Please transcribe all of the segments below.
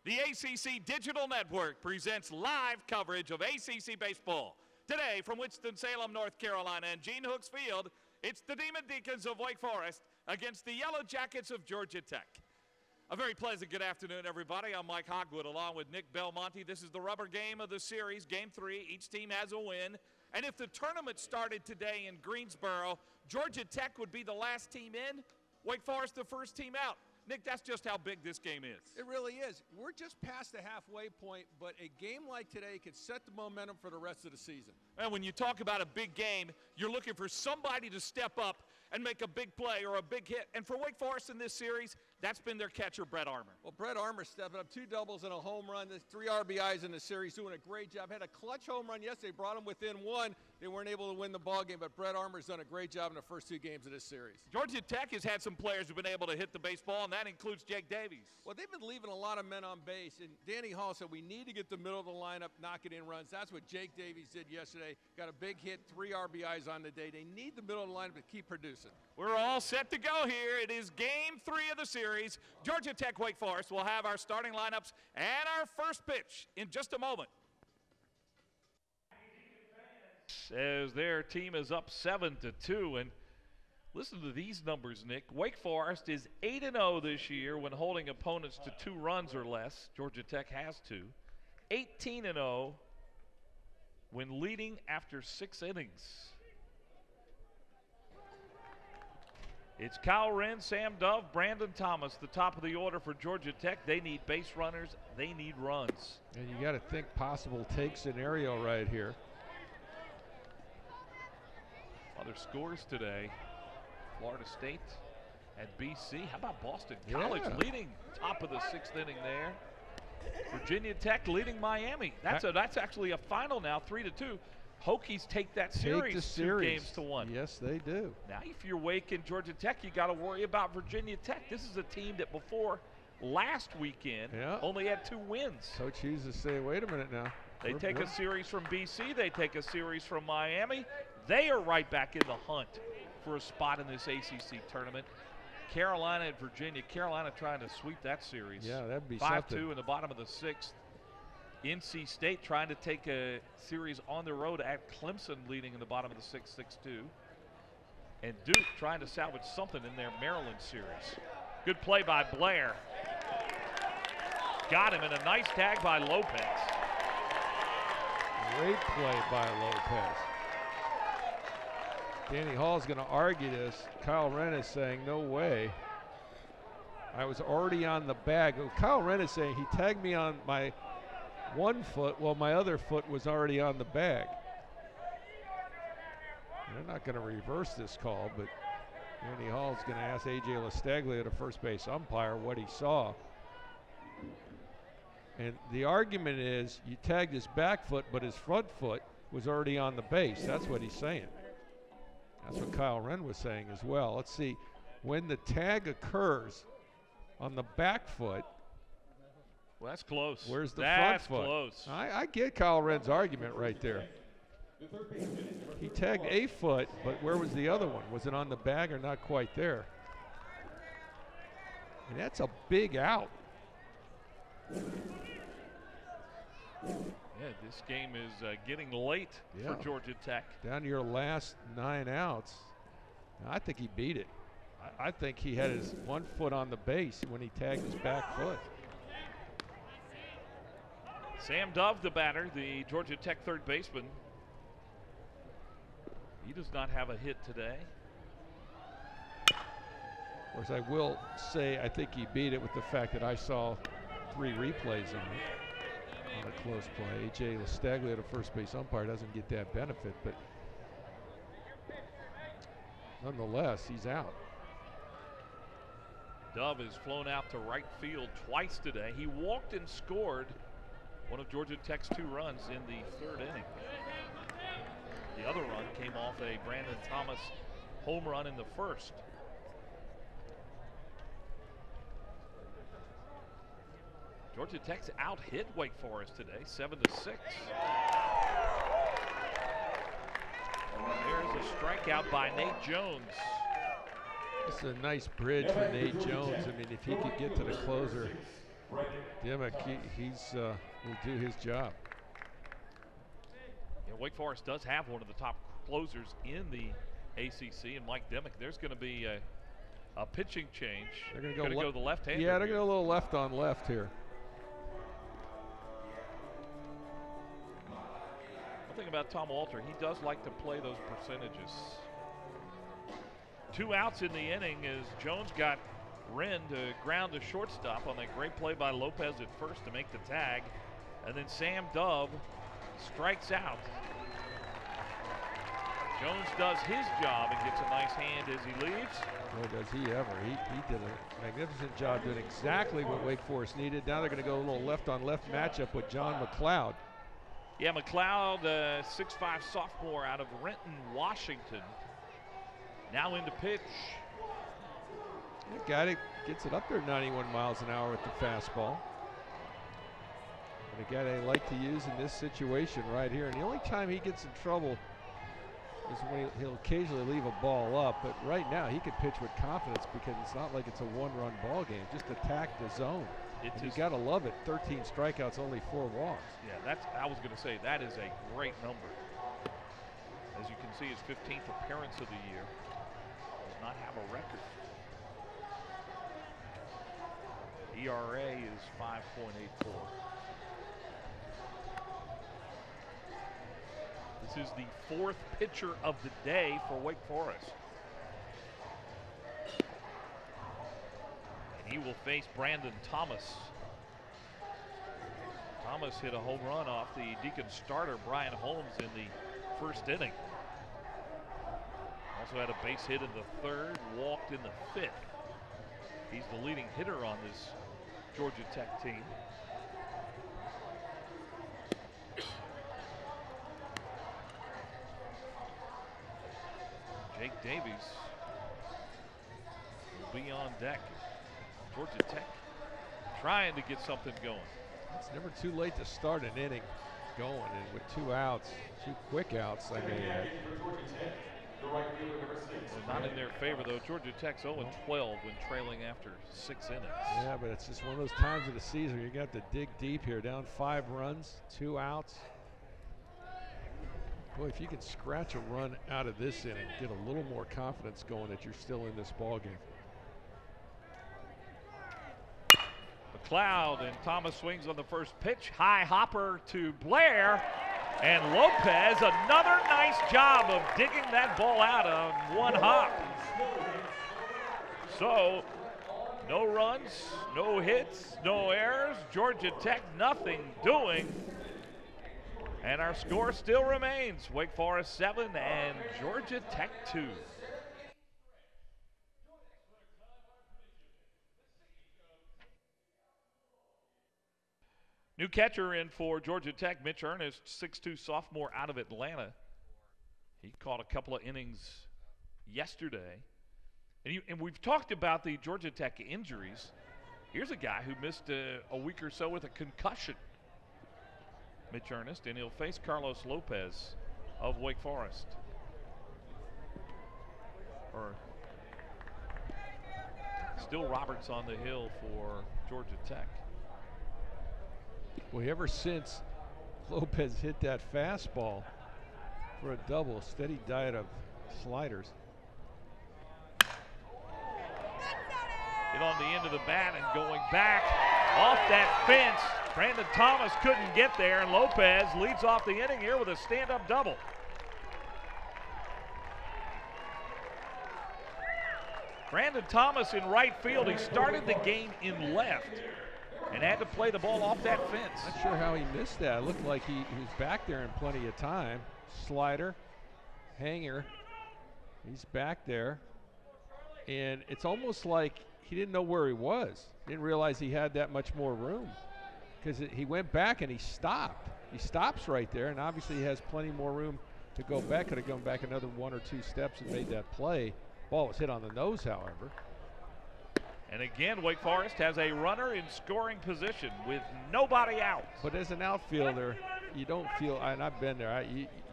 The ACC Digital Network presents live coverage of ACC baseball. Today, from Winston-Salem, North Carolina, and Gene Hooks Field, it's the Demon Deacons of Wake Forest against the Yellow Jackets of Georgia Tech. A very pleasant good afternoon, everybody. I'm Mike Hogwood along with Nick Belmonte. This is the rubber game of the series, Game 3. Each team has a win. And if the tournament started today in Greensboro, Georgia Tech would be the last team in, Wake Forest the first team out. Nick, that's just how big this game is. It really is. We're just past the halfway point, but a game like today could set the momentum for the rest of the season. And when you talk about a big game, you're looking for somebody to step up and make a big play or a big hit. And for Wake Forest in this series, that's been their catcher, Brett Armour. Well, Brett Armour stepping up, 2 doubles and a home run, 3 RBIs in the series, doing a great job. Had a clutch home run yesterday, brought them within 1. They weren't able to win the ball game, but Brett Armour's done a great job in the first 2 games of this series. Georgia Tech has had some players who've been able to hit the baseball, and that includes Jake Davies. Well, they've been leaving a lot of men on base, and Danny Hall said we need to get the middle of the lineup knocking in runs. That's what Jake Davies did yesterday. Got a big hit, 3 RBIs on the day. They need the middle of the lineup to keep producing. We're all set to go here. It is Game 3 of the series. Georgia Tech Wake Forest will have our starting lineups and our first pitch in just a moment. As their team is up 7-2, and listen to these numbers, Nick. Wake Forest is 8-0 this year when holding opponents to 2 runs or less. Georgia Tech has 2. 18-0 when leading after 6 innings. It's Kyle Wren, Sam Dove, Brandon Thomas, the top of the order for Georgia Tech. They need base runners. They need runs. And you got to think possible take scenario right here. Other scores today, Florida State and BC. How about Boston College leading top of the 6th inning there? Virginia Tech leading Miami. That's actually a final now, 3-2. Hokies take that series, 2 games to 1. Yes, they do. Now, if you're Wake and Georgia Tech, you got to worry about Virginia Tech. This is a team that before last weekend only had 2 wins. Coach Hughes is saying, wait a minute now. They take a series from BC. They take a series from Miami. They are right back in the hunt for a spot in this ACC tournament. Carolina and Virginia. Carolina trying to sweep that series. Yeah, that'd be 5-2 in the bottom of the 6th. NC State trying to take a series on the road at Clemson, leading in the bottom of the 6th, 6-2. And Duke trying to salvage something in their Maryland series. Good play by Blair. Got him, and a nice tag by Lopez. Great play by Lopez. Danny Hall's going to argue this. Kyle Wren is saying, no way. I was already on the bag. Well, Kyle Wren is saying he tagged me on my 1 foot while my other foot was already on the bag. They're not going to reverse this call, but Danny Hall's going to ask A.J. Lastaglia, the first base umpire, what he saw. And the argument is you tagged his back foot, but his front foot was already on the base. That's what he's saying. That's what Kyle Wren was saying as well. Let's see. When the tag occurs on the back foot, well, that's close. Where's the front foot? Close. I get Kyle Wren's argument right there. He tagged a foot, but where was the other one? Was it on the bag or not quite there? And that's a big out. Yeah, this game is getting late for Georgia Tech. Down to your last 9 outs. I think he beat it. I think he had his 1 foot on the base when he tagged his back foot. Sam Dove, the batter, the Georgia Tech third baseman. He does not have a hit today. Of course, I will say I think he beat it with the fact that I saw 3 replays on it. On a close play. A.J. Lastaglia, the first base umpire, doesn't get that benefit, but nonetheless, he's out. Dove has flown out to right field twice today. He walked and scored one of Georgia Tech's 2 runs in the 3rd inning. The other run came off a Brandon Thomas home run in the 1st. Georgia Tech's out-hit Wake Forest today, 7-6. There's a strikeout by Nate Jones. This is a nice bridge for Nate Jones. I mean, if he could get to the closer Dimmick, he's will do his job. Yeah, Wake Forest does have one of the top closers in the ACC, and Mike Dimmick. There's going to be a pitching change. They're going to go the left-hander. Yeah, they're going to go a little left on left here. One thing about Tom Walter, he does like to play those percentages. 2 outs in the inning as Jones got Wren to ground to shortstop on that great play by Lopez at first to make the tag. And then Sam Dove strikes out. Jones does his job and gets a nice hand as he leaves. Boy, does he ever. He did a magnificent job doing exactly what Wake Forest needed. Now they're going to go a little left-on-left matchup with John McLeod. Yeah, McLeod, 6'5" sophomore out of Renton, Washington. Now into pitch. The guy that gets it up there 91 miles an hour with the fastball. And a guy they like to use in this situation right here. And the only time he gets in trouble is when he'll occasionally leave a ball up. But right now he could pitch with confidence because it's not like it's a one-run ball game. Just attack the zone. You got to love it. 13 strikeouts, only 4 walks. Yeah, I was going to say, that is a great number. As you can see, his 15th appearance of the year. Does not have a record. ERA is 5.84. This is the 4th pitcher of the day for Wake Forest. And he will face Brandon Thomas. Thomas hit a home run off the Deacon starter, Brian Holmes, in the first inning. Also had a base hit in the 3rd, walked in the 5th. He's the leading hitter on this Georgia Tech team. Jake Davies will be on deck. Georgia Tech trying to get something going. It's never too late to start an inning going, and with 2 outs, 2 quick outs, I mean. Not in their favor, though. Georgia Tech's 0-12 when trailing after 6 innings. Yeah, but it's just one of those times of the season where you got to dig deep here. Down 5 runs, 2 outs. Boy, if you can scratch a run out of this inning, get a little more confidence going that you're still in this ball game. McLeod, and Thomas swings on the first pitch. High hopper to Blair. And Lopez, another nice job of digging that ball out on 1 hop. So, no runs, no hits, no errors. Georgia Tech, nothing doing. And our score still remains Wake Forest 7 and Georgia Tech 2. New catcher in for Georgia Tech, Mitch Ernest, 6'2" sophomore out of Atlanta. He caught a couple of innings yesterday. And we've talked about the Georgia Tech injuries. Here's a guy who missed a week or so with a concussion, Mitch Ernest, and he'll face Carlos Lopez of Wake Forest. Or still Roberts on the hill for Georgia Tech. Boy, ever since Lopez hit that fastball for a double, steady diet of sliders. Hit on the end of the bat and going back off that fence. Brandon Thomas couldn't get there, and Lopez leads off the inning here with a stand-up double. Brandon Thomas in right field. He started the game in left and had to play the ball off that fence. Not sure how he missed that. It looked like he was back there in plenty of time. Slider, hanger, he's back there. And it's almost like he didn't know where he was. Didn't realize he had that much more room. Because he went back and he stopped. He stops right there, and obviously he has plenty more room to go back. Could have gone back another 1 or 2 steps and made that play. Ball was hit on the nose, however. And again, Wake Forest has a runner in scoring position with nobody out. But as an outfielder, you don't feel, and I've been there,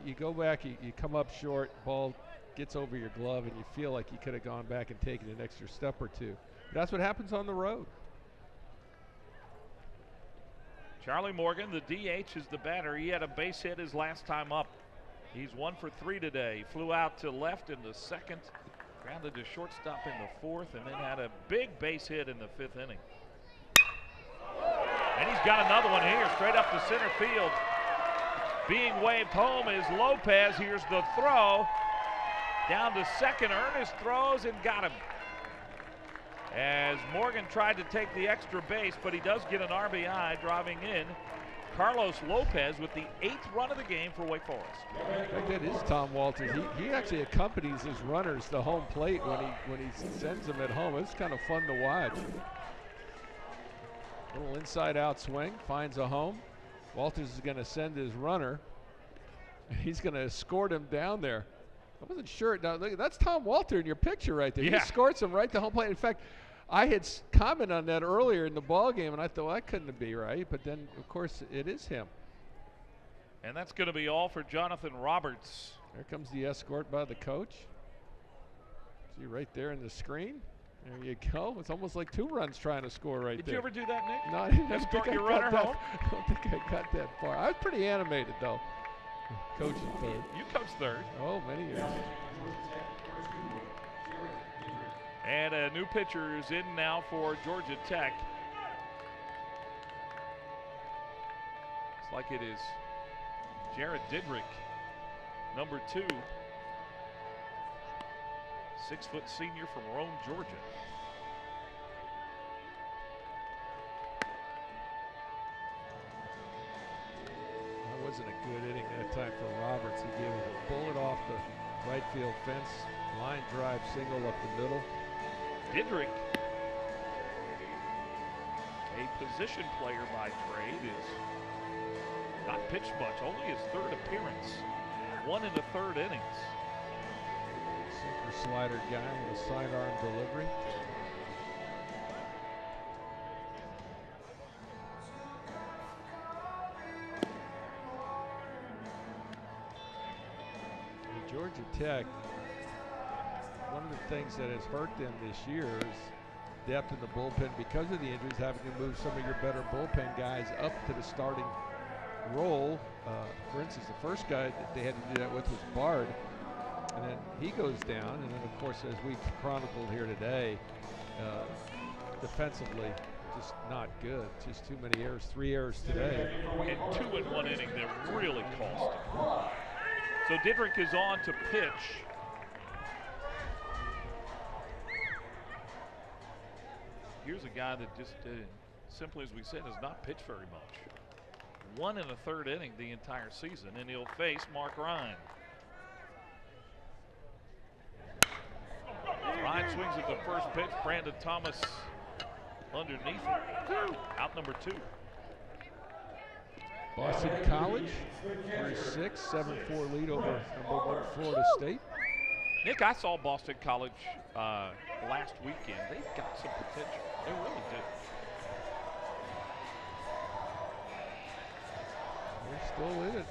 you go back, you come up short, ball gets over your glove, and you feel like you could have gone back and taken an extra step or 2. But that's what happens on the road. Charlie Morgan, the DH, is the batter. He had a base hit his last time up. He's 1 for 3 today. He flew out to left in the second, grounded to shortstop in the fourth, and then had a big base hit in the 5th inning. And he's got another one here, straight up to center field. Being waved home is Lopez. Here's the throw. Down to second, Ernest throws and got him. As Morgan tried to take the extra base, but he does get an RBI driving in. Carlos Lopez with the 8th run of the game for Wake Forest. That is Tom Walters. He actually accompanies his runners to home plate when he sends them at home. It's kind of fun to watch. Little inside-out swing, finds a home. Walters is going to send his runner. He's going to escort him down there. I wasn't sure. Now, look, that's Tom Walter in your picture right there. Yeah. He escorts him right to home plate. In fact, I had commented on that earlier in the ball game, and I thought, well, that couldn't be right. But then, of course, it is him. And that's going to be all for Jonathan Roberts. There comes the escort by the coach. See right there in the screen. There you go. It's almost like 2 runs trying to score right there. Did you ever do that, Nick? No, I didn't Escort think your I runner got home? that. I don't think I got that far. I was pretty animated, though. Coaching third. You coached third. Oh, many years. And a new pitcher is in now for Georgia Tech. It's like it is Jared Didrick, number 2. 6-foot senior from Rome, Georgia. That wasn't a good inning that time for Roberts. He gave it a bullet off the right field fence. Line drive single up the middle. Didrick, a position player by trade, is not pitched much. Only his 3rd appearance. 1 in the 3rd innings. Sinker slider guy with a sidearm delivery. And Georgia Tech, one of the things that has hurt them this year is depth in the bullpen because of the injuries, having to move some of your better bullpen guys up to the starting role. For instance, the first guy that they had to do that with was Bard. And then he goes down, and then of course, as we've chronicled here today, defensively, just not good. Just too many errors, 3 errors today. And 2 in 1 inning that really cost him. So Didrick is on to pitch. Here's a guy that just, simply as we said, has not pitched very much. 1 in the 3rd inning the entire season, and he'll face Mark Ryan. Ryan swings at the first pitch. Brandon Thomas underneath it. Out number 2. Boston College, 36, 7-4 lead over number 1 Florida State. Nick, I saw Boston College last weekend. They've got some potential. They really do. They're still in it.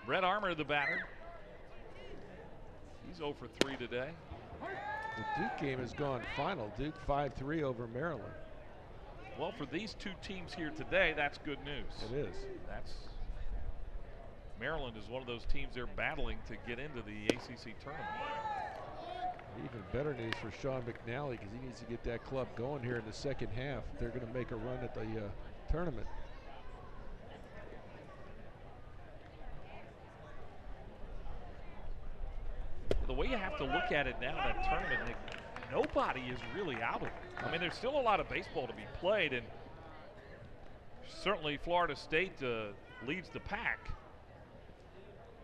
Brett Armour, the batter. He's 0 for 3 today. The Duke game has gone final. Duke 5-3 over Maryland. Well, for these 2 teams here today, that's good news. It is. Maryland is one of those teams they're battling to get into the ACC tournament. Even better news for Sean McNally, because he needs to get that club going here in the second half. They're going to make a run at the tournament. The way you have to look at it now, that tournament, Nick, nobody is really out of it. I mean, there's still a lot of baseball to be played, and certainly Florida State leads the pack,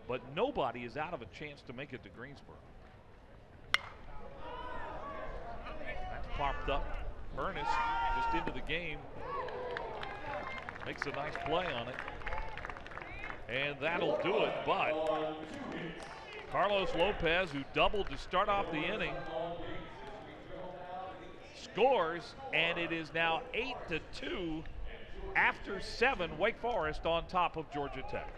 but nobody is out of a chance to make it to Greensboro. That's popped up. Ernest just into the game. Makes a nice play on it. And that'll do it, but Carlos Lopez, who doubled to start off the inning, scores, and it is now 8-2 after 7. Wake Forest on top of Georgia Tech.